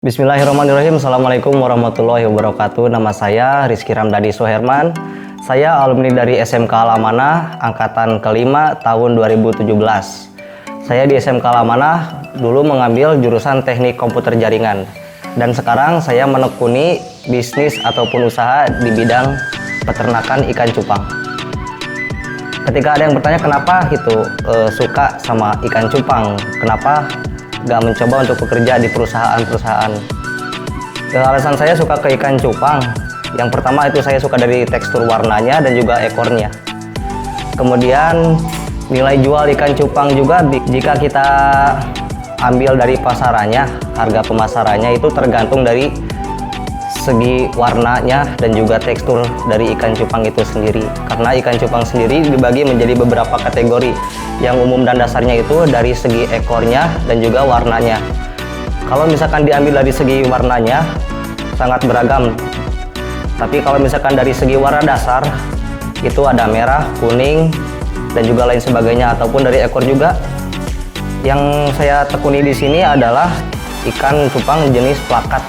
Bismillahirrahmanirrahim. Assalamualaikum warahmatullahi wabarakatuh. Nama saya Rizky Ramdhani Suherman. Saya alumni dari SMK Al-Amanah angkatan kelima tahun 2017. Saya di SMK Al-Amanah dulu mengambil jurusan teknik komputer jaringan, dan sekarang saya menekuni bisnis ataupun usaha di bidang peternakan ikan cupang. Ketika ada yang bertanya kenapa suka sama ikan cupang, kenapa gak mencoba untuk bekerja di perusahaan-perusahaan. Alasan saya suka ke ikan cupang, yang pertama itu saya suka dari tekstur warnanya dan juga ekornya. Kemudian nilai jual ikan cupang juga jika kita ambil dari pasarannya, harga pemasarannya itu tergantung dari segi warnanya dan juga tekstur dari ikan cupang itu sendiri. Karena ikan cupang sendiri dibagi menjadi beberapa kategori. Yang umum dan dasarnya itu dari segi ekornya dan juga warnanya. Kalau misalkan diambil dari segi warnanya sangat beragam. Tapi kalau misalkan dari segi warna dasar itu ada merah, kuning, dan juga lain sebagainya, ataupun dari ekor juga. Yang saya tekuni di sini adalah ikan cupang jenis plakat.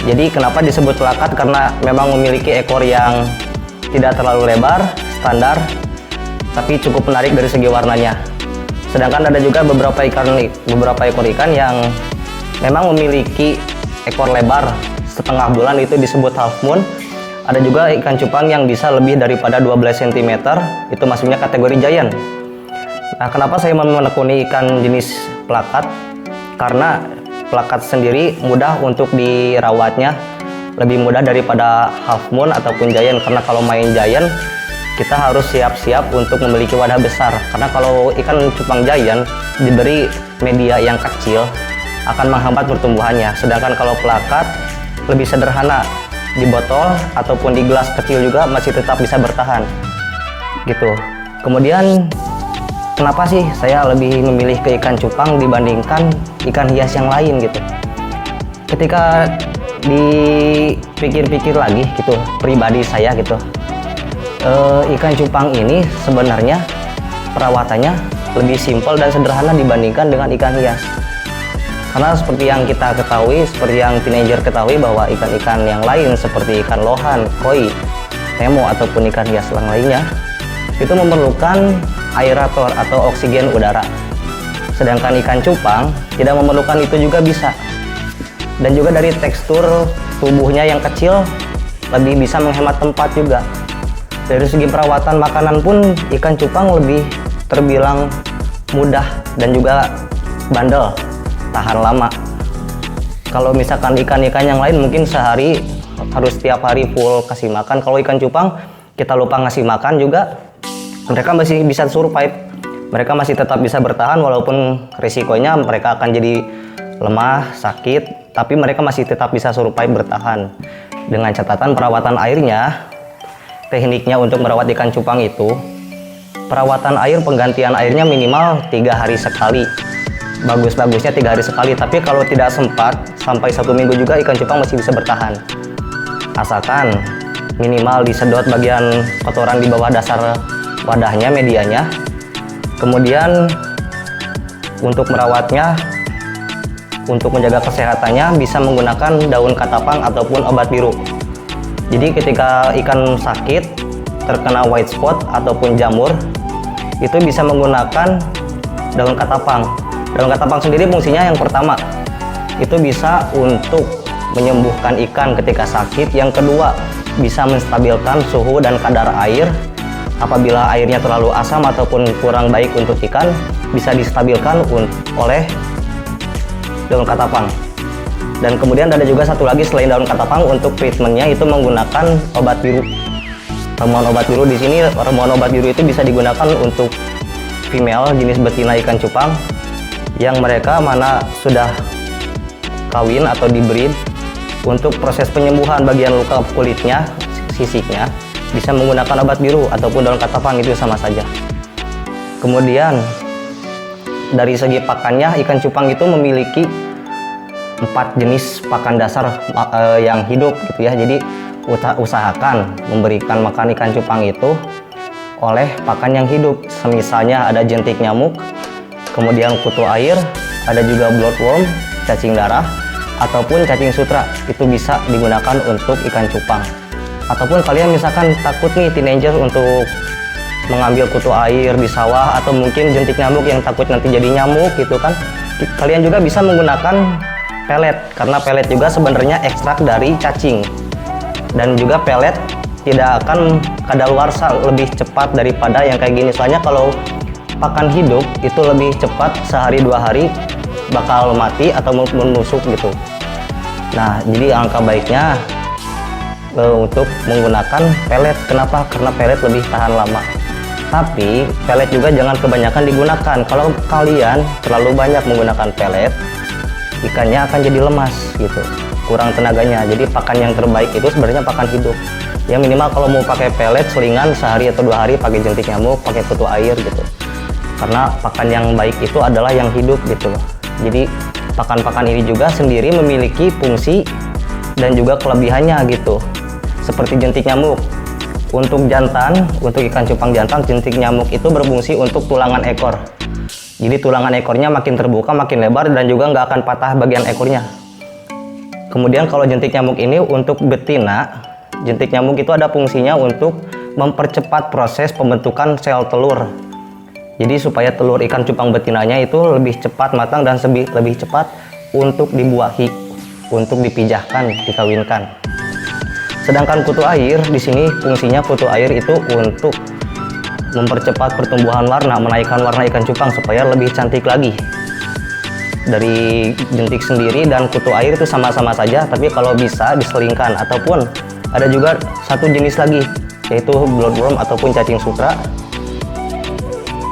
Jadi kenapa disebut plakat? Karena memang memiliki ekor yang tidak terlalu lebar, standar, tapi cukup menarik dari segi warnanya. Sedangkan ada juga beberapa ekor ikan yang memang memiliki ekor lebar setengah bulan, itu disebut half moon. Ada juga ikan cupang yang bisa lebih daripada 12 cm, itu masuknya kategori giant. Nah, kenapa saya menekuni ikan jenis plakat? Karena plakat sendiri mudah untuk dirawatnya, lebih mudah daripada half moon ataupun giant. Karena kalau main giant kita harus siap-siap untuk memiliki wadah besar, karena kalau ikan cupang giant diberi media yang kecil akan menghambat pertumbuhannya. Sedangkan kalau plakat lebih sederhana, di botol ataupun di gelas kecil juga masih tetap bisa bertahan gitu. Kemudian kenapa sih saya lebih memilih ke ikan cupang dibandingkan ikan hias yang lain gitu? Ketika dipikir-pikir lagi gitu, pribadi saya gitu, ikan cupang ini sebenarnya perawatannya lebih simpel dan sederhana dibandingkan dengan ikan hias. Karena seperti yang kita ketahui, seperti yang teenager ketahui, bahwa ikan-ikan yang lain seperti ikan lohan, koi, nemo ataupun ikan hias yang lainnya itu memerlukan aerator atau oksigen udara. Sedangkan ikan cupang tidak memerlukan itu juga bisa. Dan juga dari tekstur tubuhnya yang kecil lebih bisa menghemat tempat juga. Dari segi perawatan makanan pun ikan cupang lebih terbilang mudah dan juga bandel, tahan lama. Kalau misalkan ikan-ikan yang lain mungkin sehari harus setiap hari full kasih makan. Kalau ikan cupang kita lupa ngasih makan juga, mereka masih bisa survive. Mereka masih tetap bisa bertahan walaupun risikonya mereka akan jadi lemah, sakit, tapi mereka masih tetap bisa survive, bertahan. Dengan catatan perawatan airnya, tekniknya untuk merawat ikan cupang itu, perawatan air, penggantian airnya minimal 3 hari sekali. Bagus-bagusnya 3 hari sekali, tapi kalau tidak sempat sampai 1 minggu juga ikan cupang masih bisa bertahan. Asalkan minimal disedot bagian kotoran di bawah dasar wadahnya, medianya. Kemudian untuk merawatnya, untuk menjaga kesehatannya bisa menggunakan daun katapang ataupun obat biru. Jadi ketika ikan sakit, terkena white spot ataupun jamur, itu bisa menggunakan daun katapang. Daun katapang sendiri fungsinya yang pertama, itu bisa untuk menyembuhkan ikan ketika sakit. Yang kedua, bisa menstabilkan suhu dan kadar air. Apabila airnya terlalu asam ataupun kurang baik untuk ikan, bisa distabilkan oleh daun katapang. Dan kemudian ada juga satu lagi selain daun katapang, untuk treatmentnya itu menggunakan obat biru. Ramuan obat biru di sini, ramuan obat biru itu bisa digunakan untuk female jenis betina ikan cupang yang mereka mana sudah kawin atau dibreed. Untuk proses penyembuhan bagian luka kulitnya, sisiknya, bisa menggunakan obat biru ataupun daun katapang, itu sama saja. Kemudian dari segi pakannya, ikan cupang itu memiliki 4 jenis pakan dasar yang hidup gitu ya. Jadi usahakan memberikan makan ikan cupang itu oleh pakan yang hidup. Semisalnya ada jentik nyamuk, kemudian kutu air, ada juga bloodworm, cacing darah, ataupun cacing sutra itu bisa digunakan untuk ikan cupang. Ataupun kalian misalkan takut nih teenager untuk mengambil kutu air di sawah, atau mungkin jentik nyamuk yang takut nanti jadi nyamuk gitu kan, kalian juga bisa menggunakan pelet, karena pelet juga sebenarnya ekstrak dari cacing, dan juga pelet tidak akan kadaluarsa lebih cepat daripada yang kayak gini. Soalnya kalau pakan hidup itu lebih cepat, sehari 2 hari bakal mati atau menusuk gitu. Nah, jadi alangkah baiknya untuk menggunakan pelet. Kenapa? Karena pelet lebih tahan lama. Tapi pelet juga jangan kebanyakan digunakan. Kalau kalian terlalu banyak menggunakan pelet, ikannya akan jadi lemas gitu, kurang tenaganya. Jadi pakan yang terbaik itu sebenarnya pakan hidup. Ya minimal kalau mau pakai pelet selingan sehari atau 2 hari pakai jentik nyamuk, pakai kutu air gitu. Karena pakan yang baik itu adalah yang hidup gitu loh. Jadi pakan-pakan ini juga sendiri memiliki fungsi dan juga kelebihannya gitu. Seperti jentik nyamuk. Untuk jantan, untuk ikan cupang jantan, jentik nyamuk itu berfungsi untuk tulangan ekor. Jadi tulangan ekornya makin terbuka, makin lebar, dan juga nggak akan patah bagian ekornya. Kemudian kalau jentik nyamuk ini untuk betina, jentik nyamuk itu ada fungsinya untuk mempercepat proses pembentukan sel telur. Jadi supaya telur ikan cupang betinanya itu lebih cepat matang dan lebih cepat untuk dibuahi, untuk dipijahkan, dikawinkan. Sedangkan kutu air di sini fungsinya kutu air itu untuk mempercepat pertumbuhan warna, menaikkan warna ikan cupang supaya lebih cantik lagi. Dari jentik sendiri dan kutu air itu sama-sama saja, tapi kalau bisa diselingkan. Ataupun ada juga satu jenis lagi, yaitu bloodworm ataupun cacing sutra,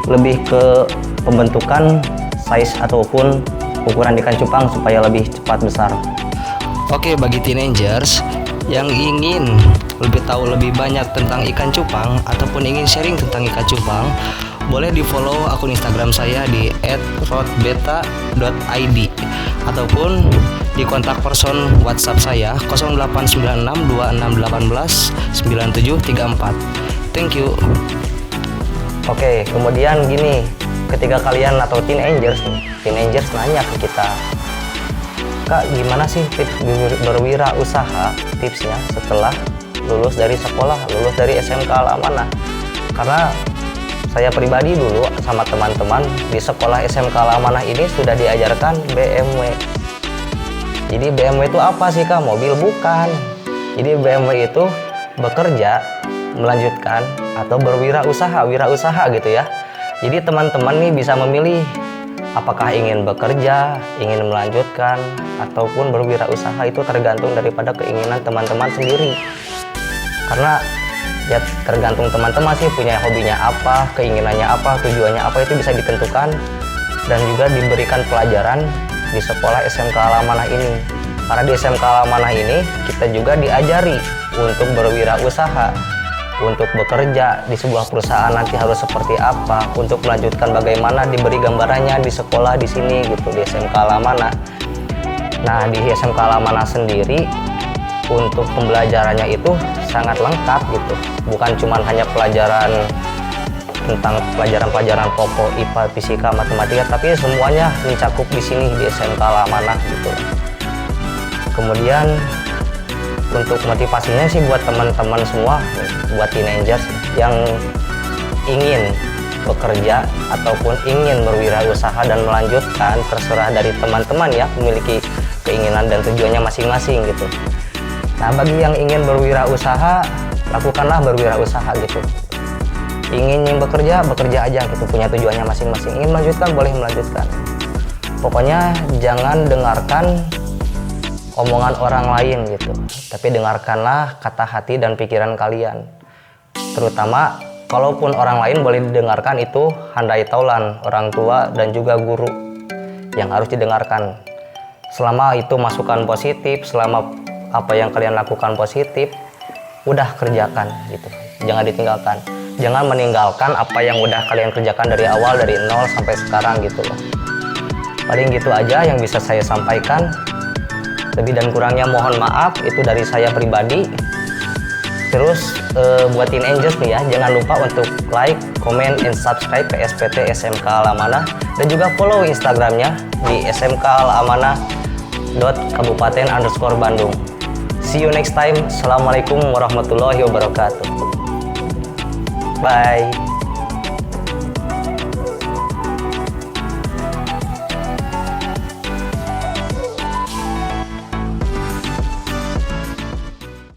lebih ke pembentukan size ataupun ukuran ikan cupang supaya lebih cepat besar. Oke, bagi teenagers yang ingin lebih tahu lebih banyak tentang ikan cupang ataupun ingin sharing tentang ikan cupang, boleh di follow akun Instagram saya di @rodbeta.id ataupun di kontak person WhatsApp saya 089626189734. Thank you. Oke, kemudian gini, ketika kalian atau teenagers nanya ke kita, Kak, gimana sih tips berwirausaha, tipsnya setelah lulus dari sekolah, lulus dari SMK Al-Amanah? Karena saya pribadi dulu sama teman-teman di sekolah SMK Al-Amanah ini sudah diajarkan BMW. Jadi BMW itu apa sih Kak? Mobil? Bukan. Jadi BMW itu bekerja, melanjutkan, atau wirausaha gitu ya. Jadi teman-teman nih bisa memilih apakah ingin bekerja, ingin melanjutkan, ataupun berwirausaha. Itu tergantung daripada keinginan teman-teman sendiri. Karena ya tergantung teman-teman sih punya hobinya apa, keinginannya apa, tujuannya apa, itu bisa ditentukan dan juga diberikan pelajaran di sekolah SMK Al-Amanah ini. Karena di SMK Al-Amanah ini kita juga diajari untuk berwirausaha, untuk bekerja di sebuah perusahaan nanti harus seperti apa, untuk melanjutkan bagaimana diberi gambarannya di sekolah di sini gitu, di SMK Al-Amanah. Nah, di SMK Al-Amanah sendiri untuk pembelajarannya itu sangat lengkap gitu. Bukan cuma hanya pelajaran tentang pelajaran-pelajaran pokok IPA, fisika, matematika, tapi semuanya mencakup di sini di SMK Al-Amanah gitu. Kemudian untuk motivasinya sih buat teman-teman semua, buat teenagers yang ingin bekerja ataupun ingin berwirausaha dan melanjutkan, terserah dari teman-teman ya, memiliki keinginan dan tujuannya masing-masing gitu. Nah, bagi yang ingin berwirausaha, lakukanlah berwirausaha gitu. Ingin bekerja aja gitu, punya tujuannya masing-masing. Ingin melanjutkan, boleh melanjutkan. Pokoknya jangan dengarkan omongan orang lain gitu, tapi dengarkanlah kata hati dan pikiran kalian. Terutama kalaupun orang lain boleh didengarkan, itu handai taulan, orang tua dan juga guru yang harus didengarkan. Selama itu masukan positif, selama apa yang kalian lakukan positif, udah kerjakan gitu, jangan ditinggalkan. Jangan meninggalkan apa yang udah kalian kerjakan dari awal, dari nol sampai sekarang gitu loh. Paling gitu aja yang bisa saya sampaikan. Lebih dan kurangnya mohon maaf, itu dari saya pribadi. Terus buat teenagers nih ya, jangan lupa untuk like, comment, and subscribe ke SPT SMK Al-Amanah, dan juga follow Instagramnya di SMK Al-Amanah @kabupaten_bandung. See you next time. Assalamualaikum warahmatullahi wabarakatuh. Bye.